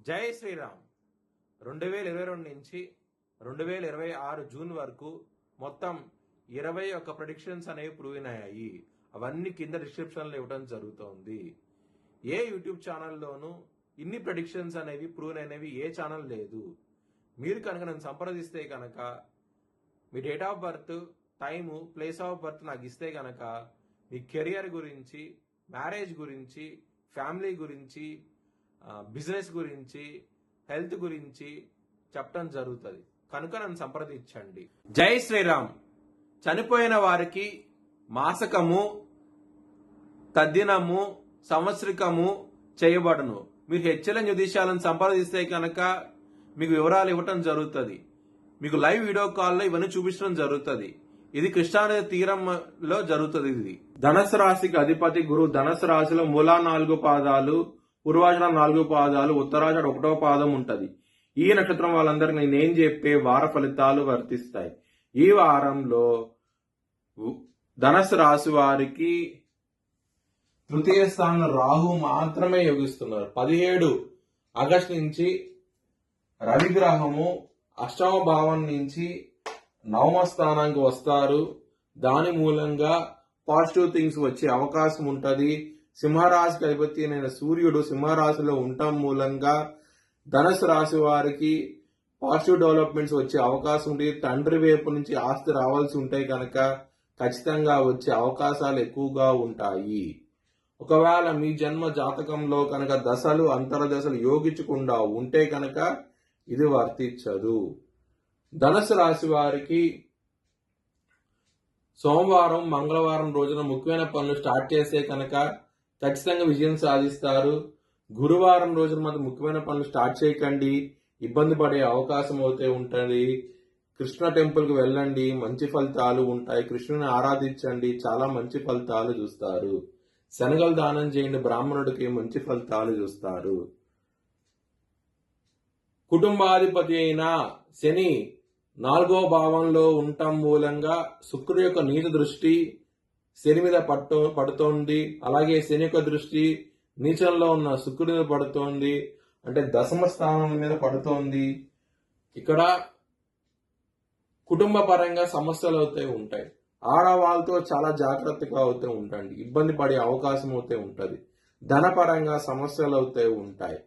జై శ్రీరామ్. 2022 నుంచి 2026 జూన్ వరకు మొత్తం 21 ప్రెడిక్షన్స్ అనేవి ప్రూవ్ అయ్యాయి. అవన్నీ కింద డిస్క్రిప్షన్లో ఇవ్వడం జరుగుతోంది. ఏ యూట్యూబ్ ఛానల్లోనూ ఇన్ని ప్రెడిక్షన్స్ అనేవి ప్రూవ్ అయినవి ఏ ఛానల్ లేదు. మీరు కనుక నన్ను సంప్రదిస్తే కనుక మీ date of birth, time, place of birth నాకు ఇస్తే కనుక మీ కెరియర్ గురించి, మ్యారేజ్ గురించి, ఫ్యామిలీ గురించి, బిజినెస్ గురించి, హెల్త్ గురించి చెప్పడం జరుగుతుంది. కనుక నన్ను సంప్రదించండి. జై శ్రీరామ్. చనిపోయిన వారికి మాసకము, తద్దినము, సంవత్సరికము చేయబడును. మీరు హెచ్ఎల్ఎన్ జ్యోతిష్యాలను సంప్రదిస్తే కనుక మీకు వివరాలు ఇవ్వటం జరుగుతుంది. మీకు లైవ్ వీడియో కాల్లో ఇవన్నీ చూపించడం జరుగుతుంది. ఇది కృష్ణానది తీరంలో జరుగుతుంది. ఇది ధనుసు రాశికి అధిపతి గురువు. ధనుసు రాశిలో మూలా 4 పాదాలు, పూర్వాషాఢ 4 పాదాలు, ఉత్తరాషాఢ 1వ పాదం ఉంటది. ఈ నక్షత్రం వాళ్ళందరికీ నేనేం చెప్పే వార ఫలితాలు వర్తిస్తాయి. ఈ వారంలో ధనుసు రాశి వారికి తృతీయ స్థానంలో రాహు మాత్రమే యోగిస్తున్నారు. 17 ఆగస్టు నుంచి రవిగ్రహము అష్టమ భావం నుంచి నవమ స్థానానికి వస్తారు. దాని మూలంగా పాజిటివ్ థింగ్స్ వచ్చే అవకాశం ఉంటది. సింహరాశికి అధిపతి అయిన సూర్యుడు సింహరాశిలో ఉండటం మూలంగా ధనుసు రాశి వారికి పాజిటివ్ డెవలప్మెంట్స్ వచ్చే అవకాశం ఉంటుంది. తండ్రి వైపు నుంచి ఆస్తి రావాల్సి ఉంటాయి కనుక ఖచ్చితంగా వచ్చే అవకాశాలు ఎక్కువగా ఉంటాయి. ఒకవేళ మీ జన్మ జాతకంలో కనుక దశలు, అంతర్దశలు యోగించకుండా ఉంటే కనుక ఇది వర్తించదు. ధనుసు రాశి వారికి సోమవారం, మంగళవారం రోజున ముఖ్యమైన పనులు స్టార్ట్ చేస్తే కనుక ఖచ్చితంగా విజయం సాధిస్తారు. గురువారం రోజున మాత్రం ముఖ్యమైన పనులు స్టార్ట్ చేయకండి, ఇబ్బంది పడే అవకాశం అయితే ఉంటుంది. కృష్ణ టెంపుల్కి వెళ్ళండి, మంచి ఫలితాలు ఉంటాయి. కృష్ణుని ఆరాధించండి, చాలా మంచి ఫలితాలు చూస్తారు. శనగలు దానం చేయండి, బ్రాహ్మణుడికి మంచి ఫలితాలు చూస్తారు. కుటుంబాధిపతి అయిన శని 4వ భావంలో ఉండటం మూలంగా శుక్రుడి యొక్క నీచ దృష్టి శని మీద పడుతోంది. అలాగే శని యొక్క దృష్టి నీచంలో ఉన్న శుక్రుడి మీద పడుతోంది, అంటే దశమ స్థానం మీద పడుతోంది. ఇక్కడ కుటుంబ పరంగా సమస్యలు అయితే ఉంటాయి. ఆడవాళ్ళతో చాలా జాగ్రత్తగా అయితే ఉండండి, ఇబ్బంది పడే అవకాశం అయితే ఉంటుంది. ధనపరంగా సమస్యలు అయితే ఉంటాయి.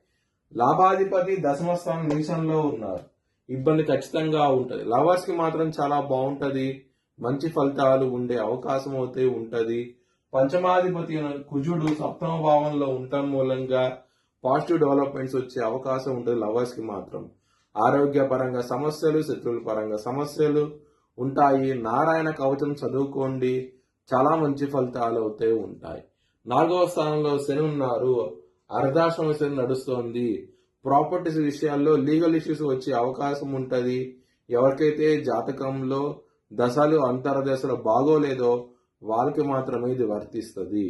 లాభాధిపతి దశమ స్థానం నీచంలో ఉన్నారు, ఇబ్బంది ఖచ్చితంగా ఉంటుంది. లవర్స్ కి మాత్రం చాలా బాగుంటది, మంచి ఫలితాలు ఉండే అవకాశం అయితే ఉంటది. పంచమాధిపతి కుజుడు 7వ భావంలో ఉండటం మూలంగా పాజిటివ్ డెవలప్మెంట్స్ వచ్చే అవకాశం ఉంటుంది. లవర్స్ కి మాత్రం ఆరోగ్యపరంగా సమస్యలు, శత్రువుల పరంగా సమస్యలు ఉంటాయి. నారాయణ కవచం చదువుకోండి, చాలా మంచి ఫలితాలు అయితే ఉంటాయి. 4వ స్థానంలో శని ఉన్నారు, అర్ధాశ్రమ శని నడుస్తోంది. ప్రాపర్టీస్ విషయాల్లో లీగల్ ఇష్యూస్ వచ్చే అవకాశం ఉంటుంది. ఎవరికైతే జాతకంలో దశలు, అంతర్దశలు బాగోలేదో వాళ్ళకి మాత్రమే ఇది వర్తిస్తుంది.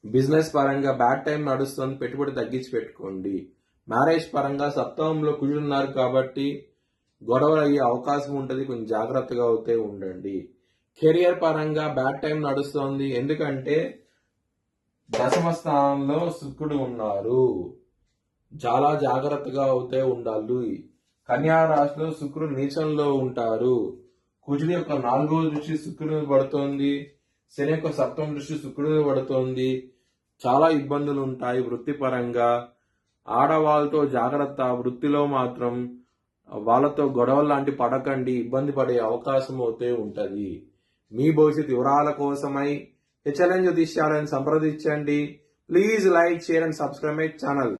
బిజినెస్ పరంగా బ్యాడ్ టైం నడుస్తుంది, పెట్టుబడి తగ్గించి పెట్టుకోండి. మ్యారేజ్ పరంగా 7వ కుజుడు ఉన్నారు కాబట్టి గొడవలు అయ్యే అవకాశం ఉంటుంది, కొంచెం జాగ్రత్తగా అయితే ఉండండి. కెరియర్ పరంగా బ్యాడ్ టైం నడుస్తుంది, ఎందుకంటే దశమ స్థానంలో శుక్రుడు ఉన్నారు, చాలా జాగ్రత్తగా అవుతే ఉండాలి. కన్యా రాశిలో శుక్రుడు నీచంలో ఉంటారు. కుజుడి యొక్క 4వ దృష్టి శుక్రుడి మీద పడుతోంది, శని యొక్క 7వ దృష్టి శుక్రుడి మీద పడుతోంది. చాలా ఇబ్బందులు ఉంటాయి వృత్తిపరంగా. ఆడవాళ్ళతో జాగ్రత్త, వృత్తిలో మాత్రం వాళ్ళతో గొడవలు లాంటి పడకండి, ఇబ్బంది పడే అవకాశం అయితే ఉంటది. మీ భవిష్యత్ వివరాల కోసమై హెచ్ఎల్ఎన్ జ్యోతిష్యాలను సంప్రదించండి. Please like, share and subscribe my channel.